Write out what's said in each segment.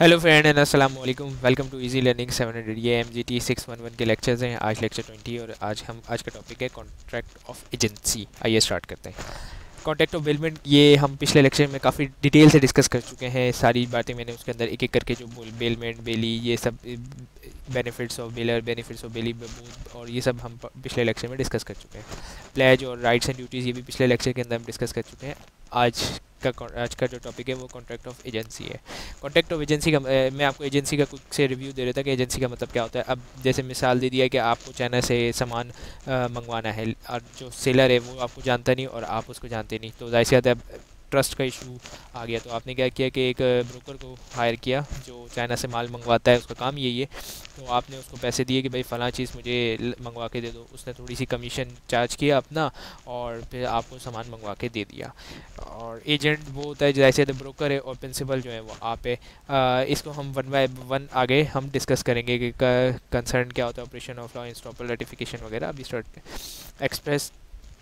Hello friend and अस्सलाम वालेकुम। Welcome to easy learning 700। ये MGT 611 के लेक्चर्स हैं। आज लेक्चर 20 और आज का टॉपिक है कॉन्ट्रैक्ट ऑफ एजेंसी। आइए स्टार्ट करते हैं। कॉन्ट्रैक्ट ऑफ बेलमेंट ये हम पिछले लेक्चर में काफ़ी डिटेल से डिस्कस कर चुके हैं। सारी बातें मैंने उसके अंदर एक एक करके जो बेलमेंट बेली ये सब benefits of baler benefits of belly और ये सब हम पिछले लेक्चर में डिस्कस कर चुके हैं। प्लेज और राइट्स एंड ड्यूटीज़ ये भी पिछले लेक्चर के अंदर हम डिस्कस कर चुके हैं। आज का जो टॉपिक है वो कॉन्ट्रैक्ट ऑफ एजेंसी है। कॉन्ट्रैक्ट ऑफ एजेंसी का मैं आपको एजेंसी का कुछ से रिव्यू दे रहा था कि एजेंसी का मतलब क्या होता है। अब जैसे मिसाल दे दिया कि आपको चाइना से सामान मंगवाना है और जो सेलर है वो आपको जानता नहीं और आप उसको जानते नहीं, तो जाहिर सी बात है ट्रस्ट का इशू आ गया। तो आपने क्या किया कि एक ब्रोकर को हायर किया जो चाइना से माल मंगवाता है, उसका काम यही है। तो आपने उसको पैसे दिए कि भाई फ़लाँ चीज़ मुझे मंगवा के दे दो। उसने थोड़ी सी कमीशन चार्ज किया अपना और फिर आपको सामान मंगवा के दे दिया। और एजेंट वो होता है जैसे द ब्रोकर है और प्रिंसिपल जो है वो आप है। इसको हम वन बाय वन आगे हम डिस्कस करेंगे कि कंसर्न क्या होता है, ऑपरेशन ऑफ लॉ, इंस्टॉपल, रेटिफिकेशन वगैरह। अभी स्टार्ट एक्सप्रेस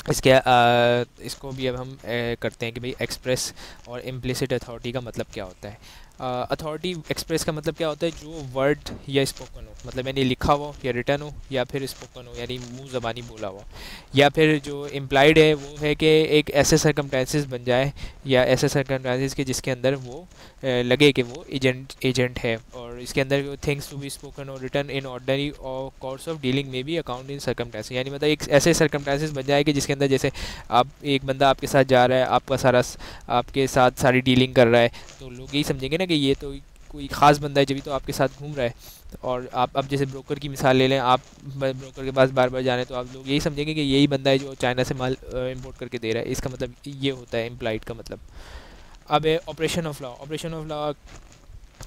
इसको भी अब हम करते हैं कि भाई एक्सप्रेस और इम्प्लिसिट अथॉरिटी का मतलब क्या होता है। अथॉरिटी एक्सप्रेस का मतलब क्या होता है, जो वर्ड या स्पोकन हो, मतलब यानी लिखा हुआ या रिटर्न हो या फिर स्पोकन हो यानी मुंह ज़बानी बोला हुआ, या फिर जो इम्प्लाइड है वो है कि एक ऐसे सर्कमस्टेंसेस बन जाए या ऐसे सर्कमस्टेंसेस के जिसके अंदर वो लगे कि वो एजेंट है। और इसके अंदर थिंग्स टू बी स्पोकन और रिटर्न इन ऑर्डनरी और कोर्स ऑफ डीलिंग में भी अकाउंट इन सर्कमस्टेंसेस, यानी मतलब एक ऐसे सर्कमस्टेंसेस बन जाए कि जिसके अंदर जैसे आप एक बंदा आपके साथ जा रहा है, आपके साथ सारी डीलिंग कर रहा है, तो लोग यही समझेंगे ना कि ये तो कोई ख़ास बंदा है जब तो आपके साथ घूम रहा है। और आप अब जैसे ब्रोकर की मिसाल ले लें, आप ब्रोकर के पास बार बार जा रहे हैं तो आप लोग यही समझेंगे कि यही बंदा है जो चाइना से माल इंपोर्ट करके दे रहा है। इसका मतलब ये होता है इम्प्लाइड का मतलब। अब है operation of law. Operation of law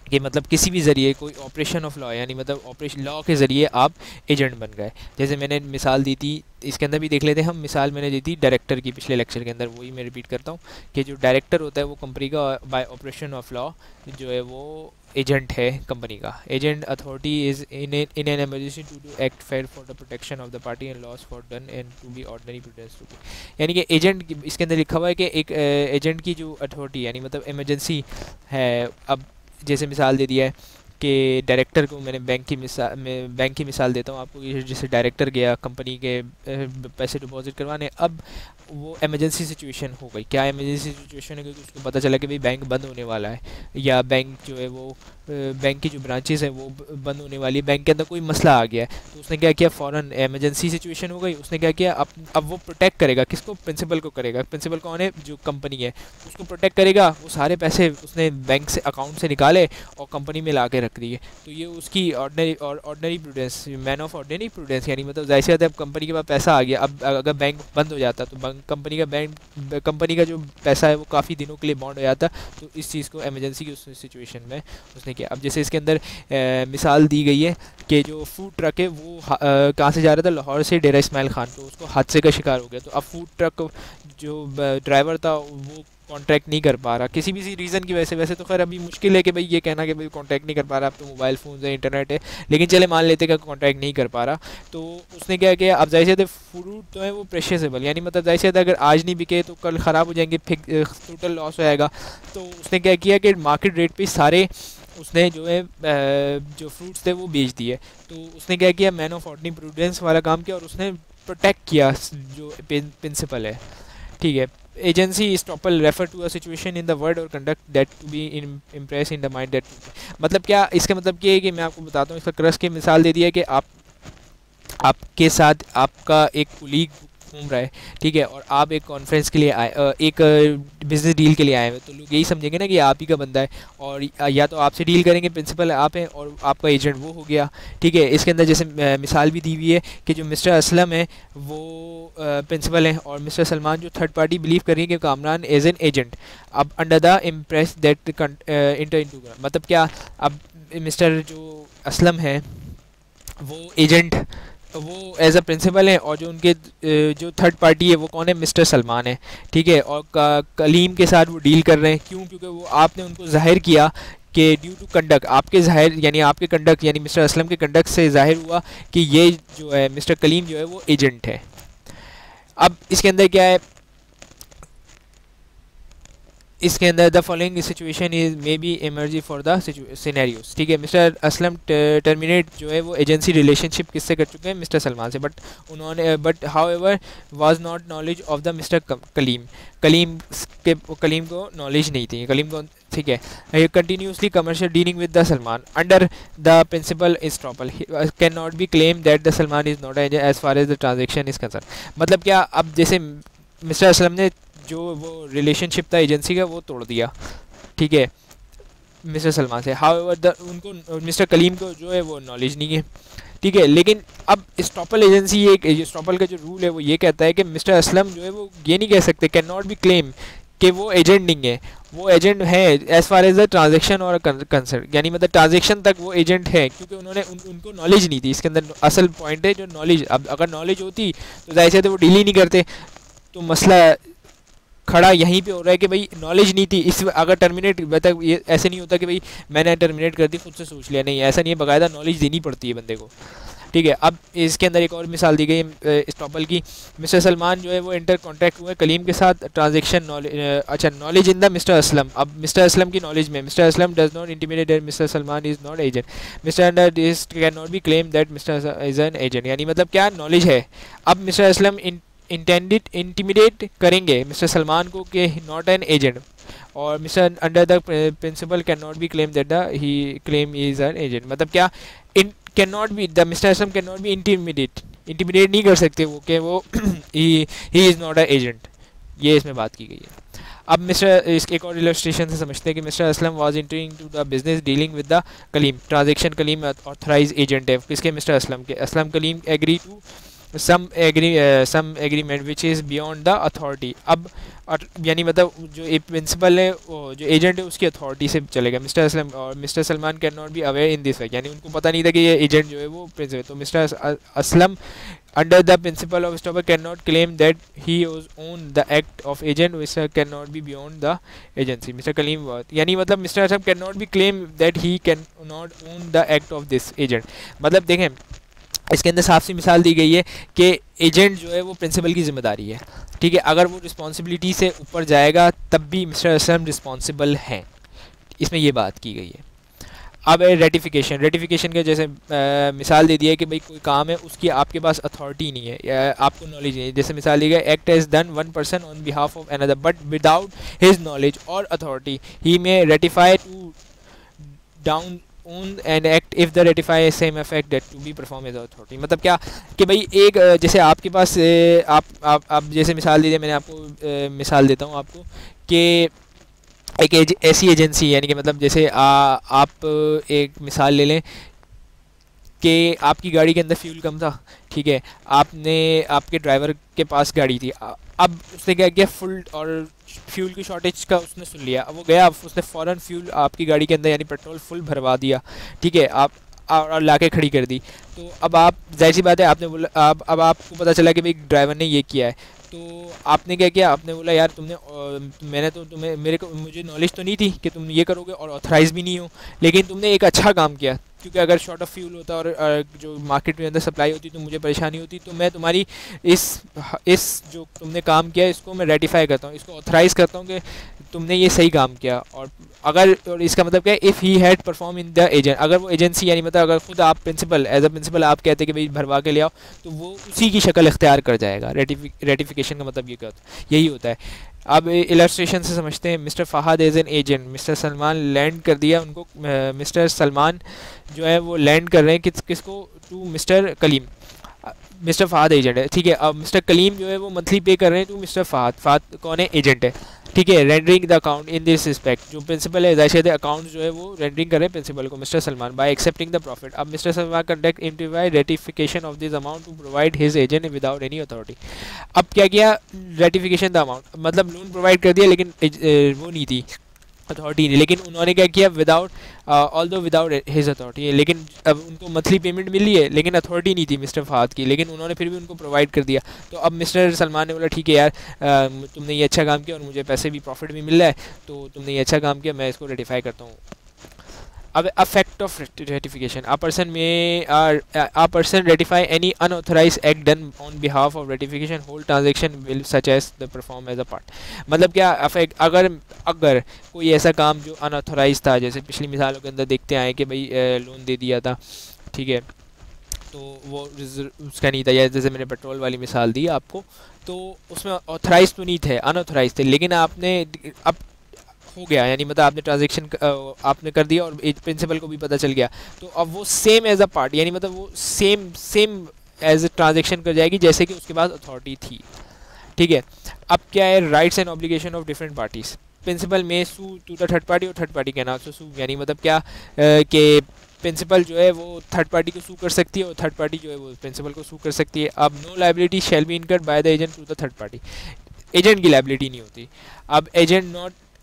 कि मतलब किसी भी ज़रिए कोई ऑपरेशन ऑफ लॉ, यानी मतलब ऑपरेशन लॉ के ज़रिए आप एजेंट बन गए। जैसे मैंने मिसाल दी थी, इसके अंदर भी देख लेते हैं हम। मिसाल मैंने दी थी डायरेक्टर की पिछले लेक्चर के अंदर, वही मैं रिपीट करता हूँ कि जो डायरेक्टर होता है वो कंपनी का बाय ऑपरेशन ऑफ लॉ जो है वो एजेंट है कंपनी का। Agent authority is in an emergency to act fair for the protection of the party and loss for done and to be ordinary prudence to be, यानी कि agent इसके अंदर लिखा हुआ है कि एक एजेंट की जो अथॉरिटी यानी मतलब इमरजेंसी है। अब जैसे मिसाल दे दिया है कि डायरेक्टर को मैंने बैंक की मिसाल देता हूँ आपको। जैसे डायरेक्टर गया कंपनी के पैसे डिपॉजिट करवाने, अब वो इमरजेंसी सिचुएशन हो गई। क्या इमरजेंसी सिचुएशन है? क्योंकि उसको पता चला कि भाई बैंक बंद होने वाला है या बैंक जो है वो बैंक की जो ब्रांचेस है वो बंद होने वाली है, बैंक के अंदर कोई मसला आ गया है। तो उसने क्या किया, फ़ौरन इमरजेंसी सिचुएशन हो गई, उसने क्या किया, अब वो प्रोटेक्ट करेगा किसको, प्रिंसिपल को करेगा। प्रिंसिपल कौन है? जो कंपनी है उसको प्रोटेक्ट करेगा। वो सारे पैसे उसने बैंक से अकाउंट से निकाले और कंपनी में ला के रख दिए। तो ये उसकी ordinary prudence, man of ordinary prudence, यानी मतलब जाहिर सी बात है अब कंपनी के पास पैसा आ गया। अब अगर बैंक बंद हो जाता तो कंपनी का जो पैसा है वो काफ़ी दिनों के लिए बॉन्ड हो जाता। तो इस चीज़ को इमरजेंसी की उस सिचुएशन में उसने किया। अब जैसे इसके अंदर मिसाल दी गई है कि जो फूड ट्रक है वो कहाँ से जा रहा था, लाहौर से डेरा इस्माइल खान, तो उसको हादसे का शिकार हो गया। तो अब फूड ट्रक जो ड्राइवर था वो कॉन्टैक्ट नहीं कर पा रहा किसी भी रीज़न की वजह से। वैसे तो खैर अभी मुश्किल है कि भाई ये कहना कि भाई कॉन्टैक्ट नहीं कर पा रहा, अब तो मोबाइल फ़ोन है, इंटरनेट है, लेकिन चले मान लेते कि कॉन्टैक्ट नहीं कर पा रहा। तो उसने क्या किया, अब जाहिर सी फ्रूट तो है वो प्रेशियसेबल, यानी मतलब जाहिर सी अगर आज नहीं बिके तो कल ख़राब हो जाएंगे, टोटल लॉस हो जाएगा। तो उसने क्या किया कि मार्केट रेट पर सारे उसने जो है जो फ्रूट्स थे वो बेच दिए। तो उसने क्या किया, मैन ऑफ ऑर्डनरी प्रूडेंस वाला काम किया और उसने प्रोटेक्ट किया जो प्रिंसिपल है। ठीक है। Agency estoppel refer to a situation in the word और conduct that to be impress in the mind that, मतलब क्या, इसका मतलब ये है कि मैं आपको बताता हूँ। इसका क्रस की मिसाल दे दिया कि आपके साथ आपका एक कुलीग घूम रहा है, ठीक है, और आप एक कॉन्फ्रेंस के लिए आए, एक बिजनेस डील के लिए आए हुए, तो लोग यही समझेंगे ना कि आप ही का बंदा है और या तो आपसे डील करेंगे, प्रिंसिपल आप हैं और आपका एजेंट वो हो गया। ठीक है। इसके अंदर जैसे मिसाल भी दी हुई है कि जो मिस्टर असलम है वो प्रिंसिपल हैं और मिस्टर सलमान जो थर्ड पार्टी बिलीव कर रही है कि कामरान एज एन एजेंट। अब under the impress that inter into, मतलब क्या, अब मिस्टर जो असलम है वो एजेंट, वो एज अ प्रिंसिपल है और जो उनके जो थर्ड पार्टी है वो कौन है, मिस्टर सलमान है। ठीक है। और कलीम के साथ वो डील कर रहे हैं, क्यों? क्योंकि वो आपने उनको जाहिर किया कि ड्यू टू कंडक्ट, आपके जाहिर यानी आपके कंडक्ट यानी मिस्टर असलम के कंडक्ट से जाहिर हुआ कि ये जो है मिस्टर कलीम जो है वो एजेंट है। अब इसके अंदर क्या है, इसके अंदर the following situation is may be emerge for the scenarios, ठीक है। मिस्टर असलम टर्मिनेट जो है वो एजेंसी रिलेशनशिप किससे कर चुके हैं, मिस्टर सलमान से, but however was not knowledge of the mister Kaleem, Kaleem को नॉलेज नहीं थी, कलीम को, ठीक है। Continuously commercial dealing with the Salman under the principal estoppel can not be claim that the Salman is not as far as the transaction is concern. मतलब क्या, अब जैसे मिस्टर असलम ने जो वो रिलेशनशिप था एजेंसी का वो तोड़ दिया, ठीक है, मिस्टर सलमान से। हाउएवर द उनको मिस्टर कलीम को जो है वो नॉलेज नहीं है, ठीक है। लेकिन अब स्टॉपल एजेंसी, ये स्टॉपल का जो रूल है वो ये कहता है कि मिस्टर असलम जो है वो ये नहीं कह सकते, कैन नॉट बी क्लेम कि वो एजेंट नहीं है, वो एजेंट है as far as the transaction और कंसर्न, यानी मतलब ट्रांजेक्शन तक वो एजेंट है, क्योंकि उन्होंने उनको नॉलेज नहीं थी। इसके अंदर असल पॉइंट है जो नॉलेज, अब अगर नॉलेज होती तो जाहिर से तो वो डील ही नहीं करते। तो मसला खड़ा यहीं पे हो रहा है कि भाई नॉलेज नहीं थी, इस अगर टर्मिनेट, मतलब ये ऐसे नहीं होता कि भाई मैंने टर्मिनेट कर दी खुद से सोच लिया, नहीं ऐसा नहीं है, बाकायदा नॉलेज देनी पड़ती है बंदे को, ठीक है। अब इसके अंदर एक और मिसाल दी गई स्टॉपल की। मिस्टर सलमान जो है वो इंटर कॉन्टैक्ट हुए कलीम के साथ, ट्रांजेक्शन नॉलेज, अच्छा knowledge in the mister Aslam, अब मिस्टर असलम की नॉलेज में mister Aslam does not intimidate that mister Salman is not agent, mister under this can not be claim that mister is an agent, यानी मतलब क्या नॉलेज है। अब मिस्टर असलम इंटेंडेड इंटीमिडेट करेंगे mister Salman को कि नॉट एन एजेंट, और mister under the principal can not be claim that the he claim is an agent, मतलब क्या can not be the mister Aslam can not B intimidate नहीं कर सकते वो कि वो he is not a agent, ये इसमें बात की गई है। अब मिस्टर इसके एक और इलस्ट्रेशन से समझते हैं कि mister Aslam was entering to the business dealing with the Kaleem, transaction Kaleem authorise agent है किसके, मिस्टर असलम के। Aslam Kaleem agree to some agreement which is beyond the authority, अब यानी मतलब जो प्रिंसिपल है जो एजेंट है उसकी अथॉरिटी से चलेगा मिस्टर असलम, और mister Salman can not be aware in this way, यानी उनको पता नहीं था कि ये एजेंट जो है वो प्रिंसिपल, तो mister Aslam under the principal of stopper can not claim that he own the act of agent which can not be beyond the agency, mister Kaleem, यानी मतलब mister Aslam can not be claim that he can not own the act of this agent. मतलब देखें इसके अंदर साफ सी मिसाल दी गई है कि एजेंट जो है वो प्रिंसिपल की जिम्मेदारी है, ठीक है, अगर वो रिस्पॉन्सिबिलिटी से ऊपर जाएगा तब भी मिस्टर असलम रिस्पॉन्सिबल हैं, इसमें ये बात की गई है। अब रेटिफिकेशन के जैसे मिसाल दे दिया है कि भाई कोई काम है उसकी आपके पास अथॉरिटी नहीं है, आपको नॉलेज नहीं है, जैसे मिसाल दी गई act has done one person on behalf of another but without his knowledge और authority he may ratify to down own an act if the ratify same effect that to be performed as authority, मतलब क्या कि भाई एक जैसे आपके पास आप जैसे मिसाल दीजिए, मैंने आपको मिसाल देता हूँ आपको कि एक ऐसी एजेंसी, यानी कि मतलब जैसे आप एक मिसाल ले लें कि आपकी गाड़ी के अंदर फ्यूल कम था, ठीक है, आपके ड्राइवर के पास गाड़ी थी, अब उसने क्या किया फुल और फ्यूल की शॉर्टेज का उसने सुन लिया, अब वो गया, उसने फ़ौरन फ्यूल आपकी गाड़ी के अंदर यानी पेट्रोल फुल भरवा दिया, ठीक है, आप और लाके खड़ी कर दी। तो अब आप जाहिर सी बात है आपने बोला, अब आपको पता चला कि भाई ड्राइवर ने ये किया है, तो आपने क्या किया, आपने बोला यार मैंने तो मुझे नॉलेज तो नहीं थी कि तुम ये करोगे और ऑथराइज़ भी नहीं हो, लेकिन तुमने एक अच्छा काम किया, क्योंकि अगर शॉर्ट ऑफ फ्यूल होता और जो मार्केट में अंदर सप्लाई होती तो मुझे परेशानी होती, तो मैं तुम्हारी इस जो तुमने काम किया इसको मैं रेटिफाई करता हूँ, इसको ऑथराइज़ करता हूँ कि तुमने ये सही काम किया। और इसका मतलब क्या है, if he had perform in the agent, अगर वो एजेंसी यानी मतलब अगर खुद आप प्रिंसिपल एज अ प्रिंसिपल आप कहते हैं कि भाई भरवा के ले आओ, तो वो उसी की शक्ल इख्तियार कर जाएगा। रेटिफिकेशन का मतलब ये यही होता है। अब इलस्ट्रेशन से समझते हैं। Mister Fahad as an agent, mister Salman lend कर दिया उनको, मिस्टर सलमान जो है वो लैंड कर रहे हैं किसको, to mister Kaleem, mister Fahad agent है, ठीक है। अब मिस्टर कलीम जो है वो मंथली पे कर रहे हैं टू मिस्टर फ़हाद कौन है, एजेंट है, ठीक है। Rendering the account in this respect, जो प्रिंसिपल है जायद अकाउंट जो है वो रेंडरिंग कर रहे हैं प्रिंसिपल को mister Salman by accepting the profit. अब मिस्टर सलमान कंडक्ट इंटीवाई ratification of this amount to provide his agent without any authority. अब क्या किया, रेटिफिकेशन द अमाउंट, मतलब लोन प्रोवाइड कर दिया लेकिन वो नहीं थी अथॉरिटी नहीं, लेकिन उन्होंने क्या किया without although without his authority, लेकिन अब उनको मंथली पेमेंट मिली है लेकिन अथॉरिटी नहीं थी मिस्टर फ़हाद की, लेकिन उन्होंने फिर भी उनको प्रोवाइड कर दिया। तो अब मिस्टर सलमान ने बोला ठीक है यार तुमने ये अच्छा काम किया और मुझे पैसे भी प्रॉफिट भी मिल रहा है, तो तुमने ये अच्छा काम किया, मैं इसको रेटिफाई करता हूँ। अब affect of ratification, a person ratify any unauthorized act done on behalf of ratification whole transaction will such as the perform as a part, मतलब क्या अफेक्ट, अगर अगर कोई ऐसा काम जो अनऑथोराइज था, जैसे पिछली मिसालों के अंदर देखते आए कि भाई लोन दे दिया था, ठीक है, तो वो उसका नहीं था, या जैसे मैंने पेट्रोल वाली मिसाल दी आपको, तो उसमें ऑथराइज तो नहीं थे, अनऑथराइज थे, लेकिन आपने अब हो गया, यानी मतलब आपने ट्रांजेक्शन आपने कर दिया और प्रिंसिपल को भी पता चल गया, तो अब वो सेम एज अ पार्टी, यानी मतलब वो same same as a transaction कर जाएगी जैसे कि उसके पास अथॉरिटी थी, ठीक है। अब क्या है, rights and obligation of different parties, principal में sue to the third party और third party can also sue, यानी मतलब क्या कि प्रिंसिपल जो है वो थर्ड पार्टी को सू कर सकती है और थर्ड पार्टी जो है वो प्रिंसिपल को सू कर सकती है। अब no liability shall be incurred by the agent to the third party, agent की लाइबिलिटी नहीं होती। अब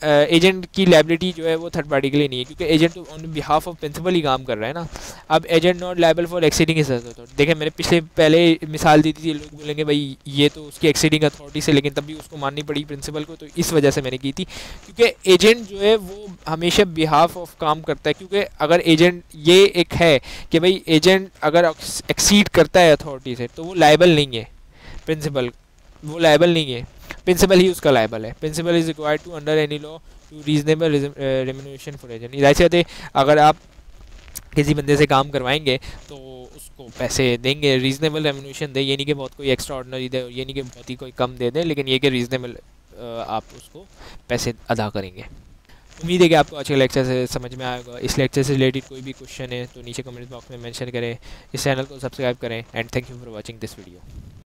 एजेंट की लाइबिलिटी जो है वो थर्ड पार्टी के लिए नहीं है, क्योंकि एजेंट तो ऑन बिहाफ ऑफ प्रिंसिपल ही काम कर रहा है ना। अब agent not liable for exceeding his authority, देखें मैंने पहले मिसाल दी थी, लोग बोलेंगे भाई ये तो उसकी एक्सीडिंग अथॉरिटी से, लेकिन तब भी उसको माननी पड़ी प्रिंसिपल को, तो इस वजह से मैंने की थी, क्योंकि एजेंट जो है वो हमेशा बिहाफ ऑफ काम करता है, क्योंकि अगर एजेंट ये एक है कि भाई एजेंट अगर एक्सीड करता है अथॉरिटी से तो वो लाइबल नहीं है, प्रिंसिपल वो लाइबल नहीं है, प्रिंसिपल ही उसका लाइबल है। Principal is required to under any law to reasonable remuneration for agent, ऐसे होते अगर आप किसी बंदे से काम करवाएंगे तो उसको पैसे देंगे, रीजनेबल रेम्यूनरेशन दे, ये नहीं कि बहुत कोई एक्स्ट्रा ऑर्डनरी दे, ये नहीं कि बहुत ही कोई कम दे दे, लेकिन ये कि रीजनेबल आप उसको पैसे अदा करेंगे। उम्मीद है कि आपको आज का लेक्चर से समझ में आएगा। इस लेक्चर से रिलेटेड कोई भी क्वेश्चन है तो नीचे कमेंट बॉक्स में मेंशन करें, इस चैनल को सब्सक्राइब करें, and thank you for watching this video.